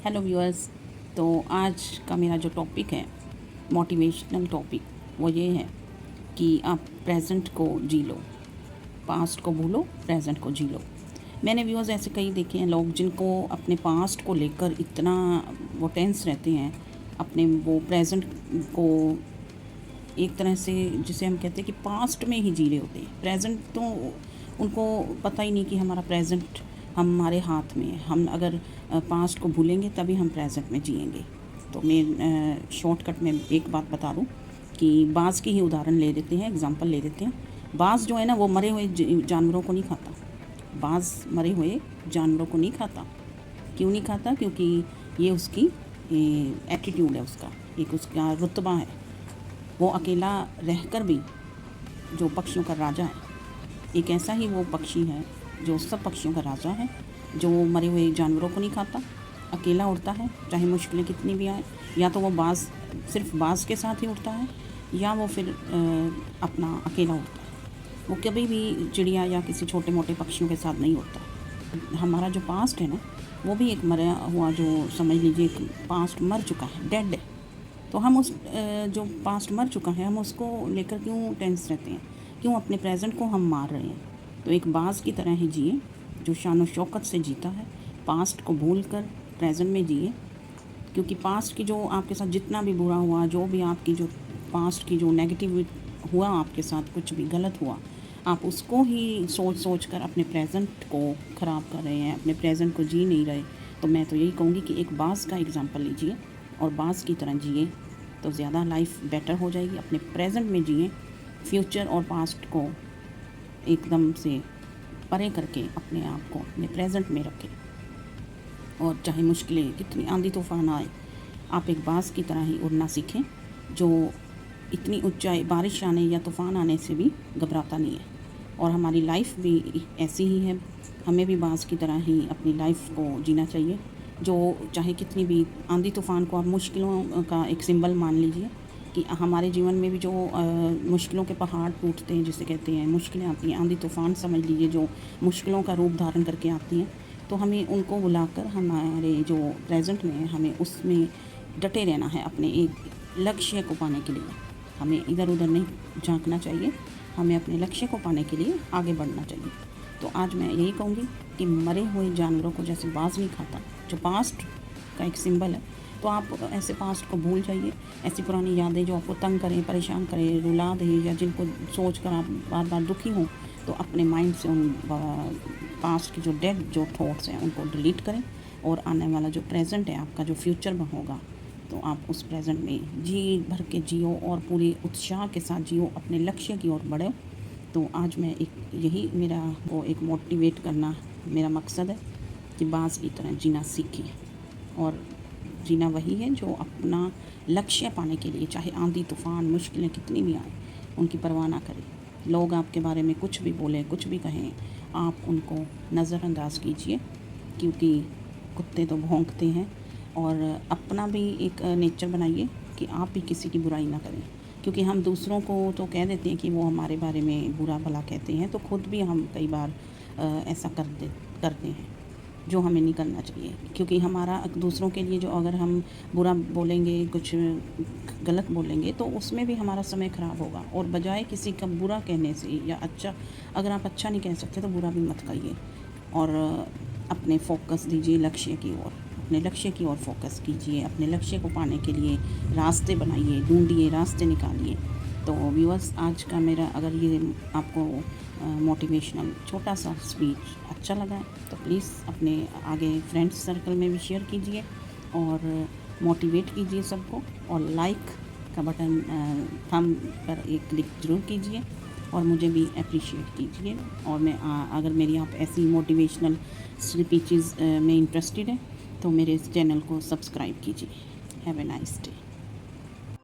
Hello viewers. तो आज का मेरा जो टॉपिक है, मोटिवेशनल टॉपिक, वो ये है कि आप प्रेजेंट को जी लो, पास्ट को भूलो, प्रेजेंट को जी लो। मैंने व्यूअर्स ऐसे कई देखे हैं लोग जिनको अपने पास्ट को लेकर इतना वो टेंस रहते हैं, अपने वो प्रेजेंट को एक तरह से जिसे हम कहते हैं कि पास्ट में ही जी रहे होते हैं। प्रेजेंट तो उनको पता ही नहीं कि हमारा प्रेजेंट हमारे हाथ में है। हम अगर पास्ट को भूलेंगे तभी हम प्रेजेंट में जिएंगे। तो मैं शॉर्टकट में एक बात बता दूं कि बाज़ की ही उदाहरण ले लेते हैं, एग्जांपल ले लेते हैं। बाज़ जो है ना, वो मरे हुए जानवरों को नहीं खाता। बाज़ मरे हुए जानवरों को नहीं खाता। क्यों नहीं खाता? क्योंकि ये उसकी एटीट्यूड है, उसका एक उसका रुतबा है। वो अकेला रहकर भी जो पक्षियों का राजा है, एक ऐसा ही वो पक्षी है जो सब पक्षियों का राजा है, जो मरे हुए जानवरों को नहीं खाता, अकेला उड़ता है चाहे मुश्किलें कितनी भी आए। या तो वो बाज़ सिर्फ बाज़ के साथ ही उड़ता है, या वो फिर अपना अकेला उड़ता है। वो कभी भी चिड़िया या किसी छोटे मोटे पक्षियों के साथ नहीं उड़ता। हमारा जो पास्ट है ना, वो भी एक मरा हुआ, जो समझ लीजिए एक पास्ट मर चुका है, डेड है। तो हम उस जो पास्ट मर चुका है, हम उसको लेकर क्यों टेंस रहते हैं? क्यों अपने प्रेजेंट को हम मार रहे हैं? तो एक बाज़ की तरह ही जिए जो शान और शौकत से जीता है। पास्ट को भूल कर प्रेजेंट में जिए, क्योंकि पास्ट की जो आपके साथ जितना भी बुरा हुआ, जो भी आपकी जो पास्ट की जो नेगेटिव हुआ, आपके साथ कुछ भी गलत हुआ, आप उसको ही सोच सोच कर अपने प्रेजेंट को ख़राब कर रहे हैं, अपने प्रेजेंट को जी नहीं रहे। तो मैं तो यही कहूँगी कि एक बाज़ का एग्ज़ाम्पल लीजिए और बाज़ की तरह जिए, तो ज़्यादा लाइफ बेटर हो जाएगी। अपने प्रेजेंट में जिए, फ्यूचर और पास्ट को एकदम से परे करके अपने आप को अपने प्रेजेंट में रखें। और चाहे मुश्किलें कितनी आंधी तूफान आए, आप एक बाज़ की तरह ही उड़ना सीखें, जो इतनी ऊंचाई, बारिश आने या तूफ़ान आने से भी घबराता नहीं है। और हमारी लाइफ भी ऐसी ही है, हमें भी बाज़ की तरह ही अपनी लाइफ को जीना चाहिए, जो चाहे कितनी भी आंधी तूफ़ान को आप मुश्किलों का एक सिंबल मान लीजिए कि हमारे जीवन में भी जो मुश्किलों के पहाड़ टूटते हैं, जिसे कहते हैं, मुश्किलें आती हैं, आंधी तूफ़ान समझ लीजिए, जो मुश्किलों का रूप धारण करके आती हैं, तो हमें उनको बुलाकर हमारे जो प्रेजेंट में है, हमें उसमें डटे रहना है। अपने एक लक्ष्य को पाने के लिए हमें इधर उधर नहीं झांकना चाहिए, हमें अपने लक्ष्य को पाने के लिए आगे बढ़ना चाहिए। तो आज मैं यही कहूँगी कि मरे हुए जानवरों को जैसे बाज़ नहीं खाता, जो पास्ट का एक सिंबल है, तो आप ऐसे पास्ट को भूल जाइए। ऐसी पुरानी यादें जो आपको तंग करें, परेशान करें, रुला दें, या जिनको सोच कर आप बार बार दुखी हों, तो अपने माइंड से उन पास्ट की जो डेड जो थॉट्स हैं उनको डिलीट करें। और आने वाला जो प्रेजेंट है आपका, जो फ्यूचर में होगा, तो आप उस प्रेजेंट में जी भर के जियो और पूरे उत्साह के साथ जियो, अपने लक्ष्य की ओर बढ़ो। तो आज मैं यही मेरा वो एक मोटिवेट करना मेरा मकसद है कि बाज़ की तरह जीना सीखें। और जीना वही है जो अपना लक्ष्य पाने के लिए, चाहे आंधी तूफ़ान मुश्किलें कितनी भी आए, उनकी परवाह ना करें। लोग आपके बारे में कुछ भी बोलें, कुछ भी कहें, आप उनको नज़रअंदाज कीजिए, क्योंकि कुत्ते तो भौंकते हैं। और अपना भी एक नेचर बनाइए कि आप भी किसी की बुराई ना करें, क्योंकि हम दूसरों को तो कह देते हैं कि वो हमारे बारे में बुरा भला कहते हैं, तो खुद भी हम कई बार ऐसा करते हैं, जो हमें नहीं करना चाहिए। क्योंकि हमारा दूसरों के लिए जो अगर हम बुरा बोलेंगे, कुछ गलत बोलेंगे, तो उसमें भी हमारा समय ख़राब होगा। और बजाय किसी का बुरा कहने से, या अच्छा, अगर आप अच्छा नहीं कह सकते तो बुरा भी मत कहिए। और अपने फोकस दीजिए लक्ष्य की ओर, अपने लक्ष्य की ओर फोकस कीजिए। अपने लक्ष्य को पाने के लिए रास्ते बनाइए, ढूंढिए, रास्ते निकालिए। तो व्यूअर्स, आज का मेरा अगर ये आपको मोटिवेशनल छोटा सा स्पीच अच्छा लगा है, तो प्लीज़ अपने आगे फ्रेंड्स सर्कल में भी शेयर कीजिए और मोटिवेट कीजिए सबको। और लाइक का बटन थंब पर एक क्लिक ज़रूर कीजिए और मुझे भी अप्रिशिएट कीजिए। और मैं अगर मेरी आप ऐसी मोटिवेशनल स्पीचेस में इंटरेस्टेड है, तो मेरे इस चैनल को सब्सक्राइब कीजिए। Have a nice day.